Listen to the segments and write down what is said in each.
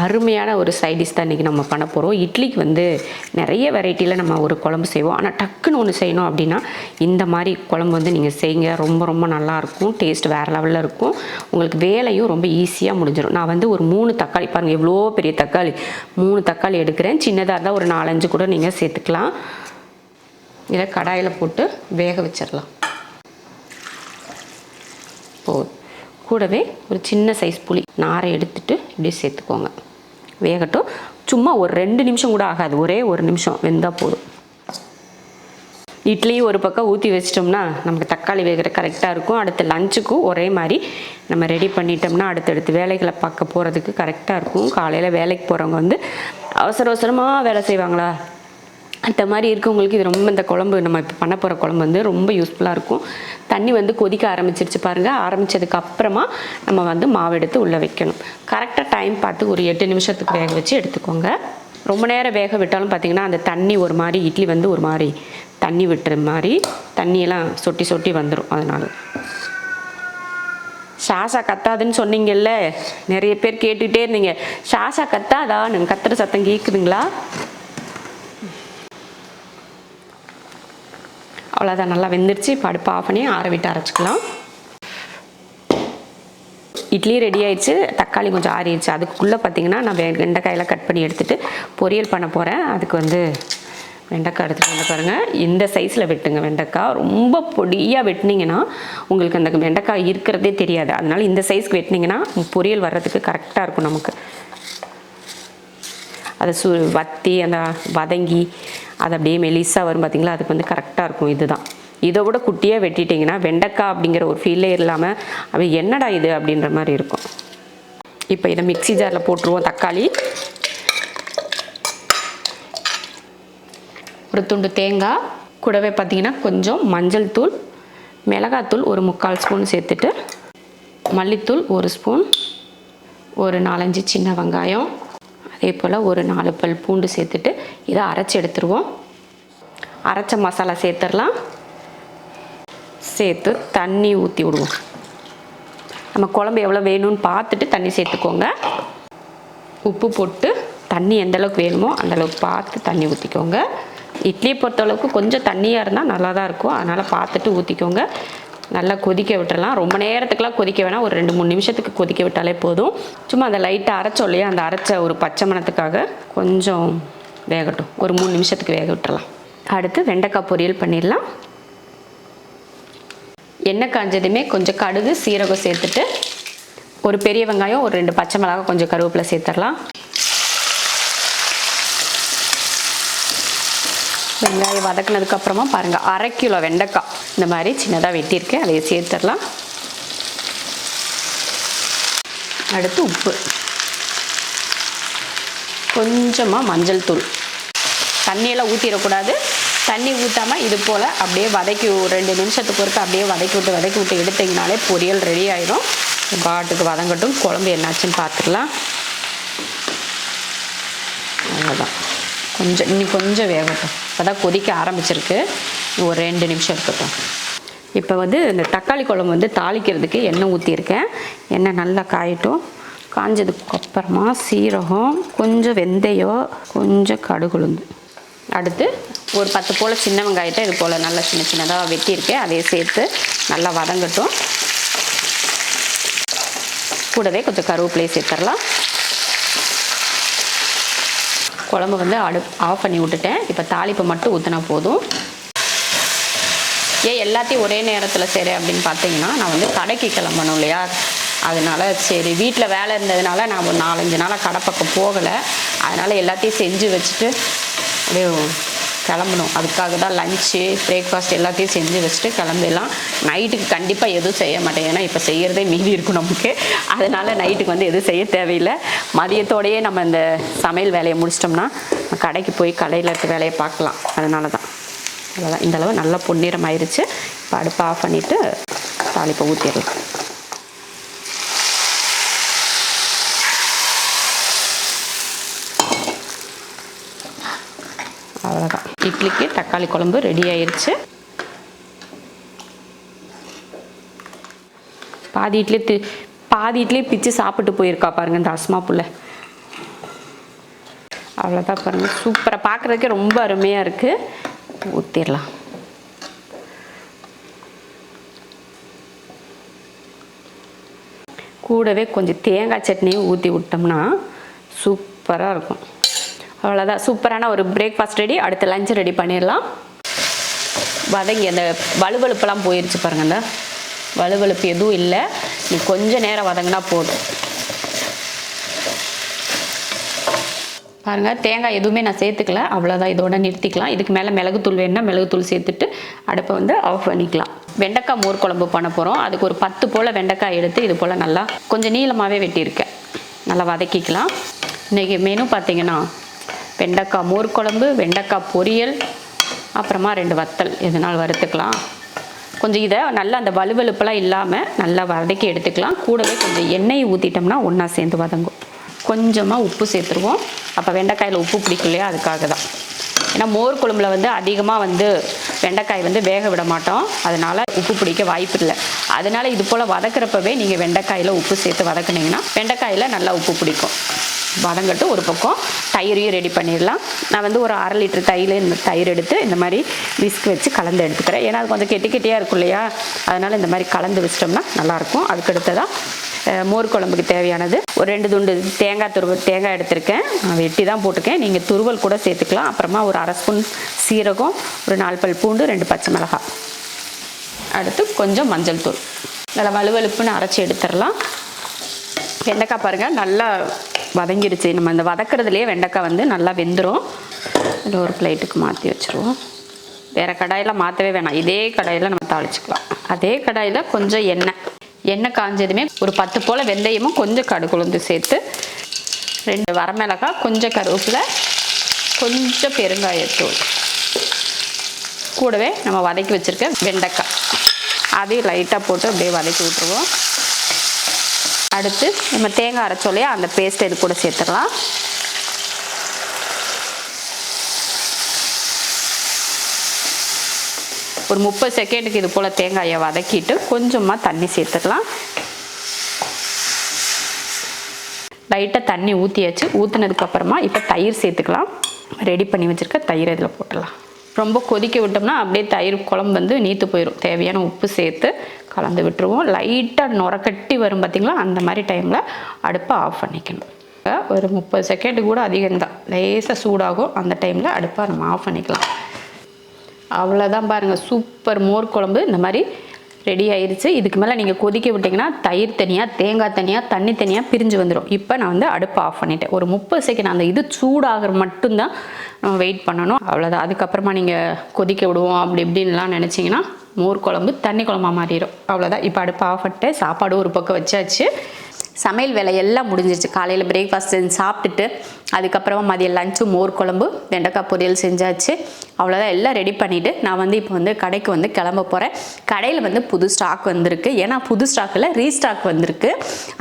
அருமையான ஒரு side dish தான் இன்றைக்கி நம்ம பண்ண போகிறோம். இட்லிக்கு வந்து நிறைய வெரைட்டியில் நம்ம ஒரு குழம்பு செய்வோம். ஆனால் டக்குன்னு ஒன்று செய்யணும் அப்படின்னா இந்த மாதிரி குழம்பு வந்து நீங்கள் செய்யுங்க. ரொம்ப ரொம்ப நல்லாயிருக்கும். டேஸ்ட் வேறு லெவலில் இருக்கும். உங்களுக்கு வேலையும் ரொம்ப ஈஸியாக முடிஞ்சிடும். நான் வந்து ஒரு 3 தக்காளி, பாருங்கள் எவ்வளோ பெரிய தக்காளி, 3 தக்காளி எடுக்கிறேன். சின்னதாக இருந்தால் ஒரு 4-5 கூட நீங்கள் சேர்த்துக்கலாம். இதை கடாயில் போட்டு வேக வச்சிடலாம். கூடவே ஒரு சின்ன சைஸ் புளி நாரை எடுத்துட்டு இப்படி சேர்த்துக்கோங்க. வேகட்டும். சும்மா ஒரு 2 நிமிஷம் கூட ஆகாது, ஒரே 1 நிமிஷம் வெந்தால் போதும். இட்லி ஒரு பக்கம் ஊற்றி வச்சிட்டோம்னா நமக்கு தக்காளி வேகிற கரெக்டாக இருக்கும். அடுத்த லஞ்சுக்கும் ஒரே மாதிரி நம்ம ரெடி பண்ணிட்டோம்னா அடுத்தடுத்து வேலைகளை பார்க்க போகிறதுக்கு கரெக்டாக இருக்கும். காலையில் வேலைக்கு போகிறவங்க வந்து அவசர அவசரமாக வேலை செய்வாங்களா, அந்த மாதிரி இருக்கவங்களுக்கு இது ரொம்ப, இந்த குழம்பு நம்ம இப்போ பண்ண போகிற குழம்பு வந்து ரொம்ப யூஸ்ஃபுல்லாக இருக்கும். தண்ணி வந்து கொதிக்க ஆரம்பிச்சிருச்சு பாருங்கள். ஆரம்பித்ததுக்கு அப்புறமா நம்ம வந்து மாவு எடுத்து உள்ளே வைக்கணும். கரெக்டாக டைம் பார்த்து ஒரு 8 நிமிஷத்துக்கு வேக வச்சு எடுத்துக்கோங்க. ரொம்ப நேரம் வேக விட்டாலும் பார்த்திங்கன்னா அந்த தண்ணி ஒரு மாதிரி, இட்லி வந்து ஒரு மாதிரி தண்ணி விட்டுற மாதிரி தண்ணியெல்லாம் சொட்டி சொட்டி வந்துடும். அதனால் ஷாஷா கத்தாதுன்னு சொன்னீங்கல்ல, நிறைய பேர் கேட்டுக்கிட்டே இருந்தீங்க, ஷாஷா கத்தாதா, நீங்கள் கத்துற சத்தம் கேட்குதுங்களா? அவ்வளோதான், நல்லா வெந்துருச்சு. இப்போ அடுப்பு ஆஃப் பண்ணி ஆற விட்டு அரைச்சிக்கலாம். இட்லி ரெடி ஆயிடுச்சு. தக்காளி கொஞ்சம் ஆறிடுச்சு. அதுக்குள்ளே பார்த்திங்கன்னா நான் வெண்டைக்காயெல்லாம் கட் பண்ணி எடுத்துகிட்டு பொரியல் பண்ண போகிறேன். அதுக்கு வந்து வெண்டைக்காய் எடுத்துகிட்டு வந்து பாருங்கள். இந்த சைஸில் வெட்டுங்க. வெண்டைக்காய் ரொம்ப பொடியாக வெட்டினீங்கன்னா உங்களுக்கு அந்த வெண்டைக்காய் இருக்கிறதே தெரியாது. அதனால் இந்த சைஸ்க்கு வெட்டினீங்கன்னா பொரியல் வர்றதுக்கு கரெக்டாக இருக்கும். நமக்கு அதை வத்தி அந்த வதங்கி அது அப்படியே மெலிசாக வரும் பார்த்திங்களா, அதுக்கு வந்து கரெக்டாக இருக்கும். இதுதான். இதை விட குட்டியாக வெட்டிட்டிங்கன்னா வெண்டைக்காய் அப்படிங்கிற ஒரு ஃபீலே இல்லாமல் அப்படி என்னடா இது அப்படின்ற மாதிரி இருக்கும். இப்போ இதை மிக்ஸி ஜாரில் போட்டுருவோம். தக்காளி, ஒரு துண்டு தேங்காய், கூடவே பார்த்திங்கன்னா கொஞ்சம் மஞ்சள் தூள், மிளகாத்தூள் ஒரு 3/4 ஸ்பூன் சேர்த்துட்டு, மல்லித்தூள் 1 ஸ்பூன், ஒரு 4-5 சின்ன வெங்காயம், அதே போல் ஒரு 4 பல் பூண்டு சேர்த்துட்டு இதை அரைச்சி எடுத்துருவோம். அரைச்ச மசாலா சேர்த்துடலாம். சேர்த்து தண்ணி ஊற்றி விடுவோம். நம்ம குழம்பு எவ்வளோ வேணும்னு பார்த்துட்டு தண்ணி சேர்த்துக்கோங்க. உப்பு போட்டு தண்ணி எந்தளவுக்கு வேணுமோ அந்தளவுக்கு பார்த்து தண்ணி ஊற்றிக்கோங்க. இட்லியை பொறுத்தளவுக்கு கொஞ்சம் தண்ணியாக இருந்தால் நல்லா தான் இருக்கும். அதனால் பார்த்துட்டு ஊற்றிக்கோங்க. நல்லா கொதிக்க விட்டுறலாம். ரொம்ப நேரத்துக்குலாம் கொதிக்க வேணாம், ஒரு 2-3 நிமிஷத்துக்கு கொதிக்க விட்டாலே போதும். சும்மா அந்த லைட்டாக அரைச்சோம் இல்லையா, அந்த அரைச்ச ஒரு பச்சை மணத்துக்காக கொஞ்சம் வேகட்டும். ஒரு 3 நிமிஷத்துக்கு வேக விட்டுறலாம். அடுத்து வெண்டைக்காய் பொரியல் பண்ணிடலாம். எண்ணெய் காஞ்சதுமே கொஞ்சம் கடுகு சீரகம் சேர்த்துட்டு ஒரு பெரிய வெங்காயம், ஒரு 2 பச்சை மிளகாய், கொஞ்சம் கருவேப்பிலை சேர்த்துடலாம். வெங்காயம் வதக்கினதுக்கப்புறமா பாருங்கள் 1/2 கிலோ வெண்டைக்காய் இந்த மாதிரி சின்னதாக வெட்டியிருக்கேன், அதையை சேர்த்துடலாம். அடுத்து உப்பு, கொஞ்சமாக மஞ்சள் தூள். தண்ணியெல்லாம் ஊற்றிடக்கூடாது. தண்ணி ஊற்றாமல் இது போல் அப்படியே வதக்கி 2 நிமிஷத்துக்கு ஒருக்க அப்படியே வதக்கி விட்டு எடுத்திங்கனாலே பொரியல் ரெடி ஆகிடும். பாட்டுக்கு வதங்கட்டும். குழம்பு என்னாச்சுன்னு பார்த்துக்கலாம். அவ்வளோதான். இன்னும் கொஞ்சம் வேகட்டும். இப்போ தான் கொதிக்க ஆரம்பிச்சிருக்கு. ஒரு 2 நிமிஷம் இருக்கட்டும். இப்போ வந்து இந்த தக்காளி குழம்பு வந்து தாளிக்கிறதுக்கு எண்ணெய் ஊற்றியிருக்கேன். எண்ணெய் நல்லா காயட்டும். காஞ்சதுக்கு அப்புறமா சீரகம், கொஞ்சம் வெந்தயம், கொஞ்சம் கடுகுளுந்து, அடுத்து ஒரு 10 போல் சின்ன வெங்காயத்தை இது போல் நல்லா சின்ன சின்னதாக வெட்டியிருக்கேன். அதையே சேர்த்து நல்லா வதங்கட்டும். கூடவே கொஞ்சம் கருவேப்பிலையை சேர்த்துடலாம். குழம்பு வந்து ஆஃப் பண்ணி விட்டுட்டேன். இப்போ தாளிப்பை மட்டும் ஊற்றினா போதும். ஏன் எல்லாத்தையும் ஒரே நேரத்தில் செய்கிறேன் அப்படின்னு பார்த்தீங்கன்னா, நான் வந்து கடைக்கு கிளம்பணும் இல்லையா, அதனால் சரி வீட்டில் வேலை இருந்ததுனால நான் ஒரு 4-5 நாளாக கடை பக்கம் போகலை. அதனால் எல்லாத்தையும் செஞ்சு வச்சுட்டு அப்படியே கிளம்பணும். அதுக்காக தான் லஞ்சு பிரேக்ஃபாஸ்ட் எல்லாத்தையும் செஞ்சு வச்சுட்டு கிளம்பிடலாம். நைட்டுக்கு கண்டிப்பாக எதுவும் செய்ய மாட்டேன். ஏன்னா இப்போ செய்கிறதே மீதி இருக்கும் நமக்கு. அதனால் நைட்டுக்கு வந்து எதுவும் செய்ய தேவையில்லை. மதியத்தோடையே நம்ம இந்த சமையல் வேலையை முடிச்சிட்டோம்னா கடைக்கு போய் கடையில் இருக்க வேலையை பார்க்கலாம். அதனால தான் அவ்வளோதான். இந்தளவு நல்லா பொன்னிறம் ஆயிடுச்சு. இப்போ அடுப்பை ஆஃப் பண்ணிவிட்டு தாளிப்பை ஊற்றிடலாம். அவ்வளோதான். இட்லிக்கு தக்காளி குழம்பு ரெடி ஆயிடுச்சு. பாதி இட்லி பிச்சு சாப்பிட்டு போயிருக்கா பாருங்க இந்த அஸ்மா புள்ள. அவ்வளோதான் பாருங்கள், சூப்பராக பார்க்குறதுக்கே ரொம்ப அருமையாக இருக்குது. ஊற்றிடலாம். கூடவே கொஞ்சம் தேங்காய் சட்னியும் ஊற்றி விட்டோம்னா சூப்பராக இருக்கும். அவ்வளோதான், சூப்பரான ஒரு பிரேக்ஃபாஸ்ட் ரெடி. அடுத்து லஞ்ச் ரெடி பண்ணிடலாம். வதங்கி அந்த வலுவலுப்பெல்லாம் போயிடுச்சு பாருங்கள். அந்த வலுவலுப்பு எதுவும் இல்லை. நீ கொஞ்சம் நேரம் வதங்கினா போதும். பாருங்கள், தேங்காய் எதுவுமே நான் சேர்த்துக்கல. அவ்வளோதான், இதோட நிறுத்திக்கலாம். இதுக்கு மேலே மிளகுத்தூள் வேணுன்னா மிளகுத்தூள் சேர்த்துட்டு அடுப்பை வந்து ஆஃப் பண்ணிக்கலாம். வெண்டைக்காய் மோர் குழம்பு பண்ண போகிறோம். அதுக்கு ஒரு 10 போல் வெண்டைக்காய் எடுத்து இது போல் நல்லா கொஞ்சம் நீளமாகவே வெட்டியிருக்கேன். நல்லா வதக்கிக்கலாம். இன்றைக்கி மெனு பார்த்திங்கன்னா வெண்டைக்காய் மோர் குழம்பு, வெண்டைக்காய் பொரியல், அப்புறமா 2 வத்தல் எதனால் வறுத்துக்கலாம். கொஞ்சம் இதை நல்லா அந்த வலுவலுப்பெல்லாம் இல்லாமல் நல்லா வதக்கி எடுத்துக்கலாம். கூடவே கொஞ்சம் எண்ணெய் ஊற்றிட்டோம்னா ஒன்றா சேர்ந்து வதங்கும். கொஞ்சமாக உப்பு சேர்த்துருவோம். அப்போ வெண்டைக்காயில் உப்பு பிடிக்கும் இல்லையா, அதுக்காக தான். ஏன்னா மோர் குழம்புல வந்து அதிகமாக வந்து வெண்டைக்காய் வந்து வேக விட மாட்டோம், அதனால் உப்பு பிடிக்க வாய்ப்பு இல்லை. அதனால் இது போல் வதக்கிறப்பவே நீங்கள் வெண்டைக்காயில் உப்பு சேர்த்து வதக்குனீங்கன்னா வெண்டைக்காயில் நல்லா உப்பு பிடிக்கும். வதங்கட்டு. ஒரு பக்கம் தயிரையும் ரெடி பண்ணிடலாம். நான் வந்து ஒரு 1/2 லிட்டர் தயிர் எடுத்து இந்த மாதிரி விஸ்க் வச்சு கலந்து எடுத்துக்கிறேன். ஏன்னா அது கொஞ்சம் கெட்டியாக இருக்கும் இல்லையா, அதனால் இந்த மாதிரி கலந்து வச்சிட்டோம்னா நல்லாயிருக்கும். அதுக்கடுத்ததாக மோர் குழம்புக்கு தேவையானது ஒரு 2 துண்டு தேங்காய் எடுத்திருக்கேன். நான் வெட்டி தான் போட்டிருக்கேன். நீங்கள் துருவல் கூட சேர்த்துக்கலாம். அப்புறமா ஒரு 1/2 ஸ்பூன் சீரகம், ஒரு 4 பல் பூண்டு, 2 பச்சை மிளகாய். அடுத்து கொஞ்சம் மஞ்சள் தூள். நல்லா வலுவலுப்புன்னு அரைச்சி எடுத்துடலாம். வெண்டைக்காய் பாருங்கள் நல்லா வதங்கிடுச்சு. நம்ம இந்த வதக்கிறதுலேயே வெண்டைக்காய் வந்து நல்லா வெந்துடும். இதில் ஒரு பிளேட்டுக்கு மாற்றி வச்சுருவோம். வேறு கடாயில் மாற்றவே வேணாம், இதே கடாயில் நம்ம தாளிச்சிக்கலாம். அதே கடாயில் கொஞ்சம் எண்ணெய் காஞ்சதுமே ஒரு 10 போல் வெந்தயமும் கொஞ்சம் கடுகுளுந்து சேர்த்து 2 வரமிளகாய், கொஞ்சம் கருவேப்பிலை, கொஞ்சம் பெருங்காயத்தூள், கூடவே நம்ம வதக்கி வச்சுருக்க வெண்டைக்காய் அதையும் லைட்டாக போட்டு அப்படியே வதக்கி விட்டுருவோம். அடுத்து நம்ம தேங்காய் அரைச்சோலையா அந்த பேஸ்ட் இது கூட சேர்த்துடலாம். ஒரு 30 செகண்டுக்கு இது போல் தேங்காயை வதக்கிட்டு கொஞ்சமாக தண்ணி சேர்த்துக்கலாம். லைட்டாக தண்ணி ஊற்றியாச்சு. ஊற்றினதுக்கப்புறமா இப்போ தயிர் சேர்த்துக்கலாம். ரெடி பண்ணி வச்சுருக்க தயிர் இதில் போட்டுடலாம். ரொம்ப கொதிக்க விட்டோம்னா அப்படியே தயிர் குழம்பு வந்து நீத்து போயிடும். தேவையான உப்பு சேர்த்து கலந்து விட்டுருவோம். லைட்டாக நுரக்கட்டி வரும் பார்த்திங்களா, அந்த மாதிரி டைமில் அடுப்பை ஆஃப் பண்ணிக்கணும். ஒரு 30 செகண்டு கூட அதிகம்தான், லேசாக சூடாகும். அந்த டைமில் அடுப்பை நம்ம ஆஃப் பண்ணிக்கலாம். அவ்வளோதான் பாருங்கள், சூப்பர் மோர் குழம்பு இந்த மாதிரி ரெடி ஆயிடுச்சு. இதுக்கு மேலே நீங்கள் கொதிக்க விட்டிங்கன்னா தயிர் தனியாக, தேங்காய் தனியாக, தண்ணி தனியாக பிரிஞ்சு வந்துடும். இப்போ நான் வந்து அடுப்பை ஆஃப் பண்ணிட்டேன். ஒரு 30 செகண்ட் அந்த இது சூடாகிற மட்டும்தான் நம்ம வெயிட் பண்ணணும். அவ்வளோதான். அதுக்கப்புறமா நீங்கள் கொதிக்க விடுவோம் அப்படி இப்படின்லாம் நினச்சிங்கன்னா மோர் குழம்பு தண்ணி குழம்பா மாறிடும். அவ்வளோதான். இப்போ அடுப்பை ஆஃப் பண்ணிட்டு சாப்பாடு ஒரு பக்கம் வச்சாச்சு. சமையல் வேலை எல்லாம் முடிஞ்சிருச்சு. காலையில் பிரேக்ஃபாஸ்ட் செஞ்சு சாப்பிட்டுட்டு அதுக்கப்புறமா மதியம் லஞ்சு மோர் குழம்பு, வெண்டைக்காய் பொரியல் செஞ்சாச்சு. அவ்வளோதான், எல்லாம் ரெடி பண்ணிவிட்டு நான் வந்து இப்போ வந்து கடைக்கு வந்து கிளம்ப போகிறேன். கடையில் வந்து புது ஸ்டாக் வந்திருக்கு. ஏன்னா புது ஸ்டாக்கில் ரீஸ்டாக் வந்திருக்கு.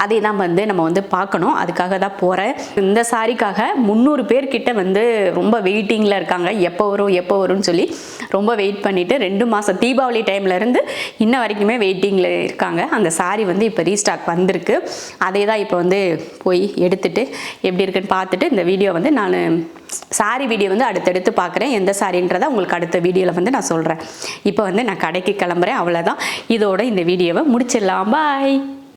அதை தான் வந்து நம்ம வந்து பார்க்கணும். அதுக்காக தான் போகிறேன். இந்த சாரிக்காக 300 பேர்கிட்ட வந்து ரொம்ப வெயிட்டிங்கில் இருக்காங்க. எப்போ வரும்னு சொல்லி ரொம்ப வெயிட் பண்ணிவிட்டு 2 மாதம் தீபாவளி டைம்லேருந்து இன்ன வரைக்குமே வெயிட்டிங்கில் இருக்காங்க. அந்த சாரி வந்து இப்போ ரீஸ்டாக் வந்திருக்கு. அதே தான் இப்போ வந்து போய் எடுத்துகிட்டு எப்படி இருக்குன்னு பார்த்துட்டு இந்த வீடியோ வந்து நான் சாரி வீடியோ வந்து அடுத்தடுத்து பார்க்குறேன். எந்த சாரின்றதை உங்களுக்கு அடுத்த வீடியோவில் வந்து நான் சொல்கிறேன். இப்போ வந்து நான் கடைக்கு கிளம்புறேன். அவ்வளோதான். இதோட இந்த வீடியோவை முடிச்சிடலாம். பாய்.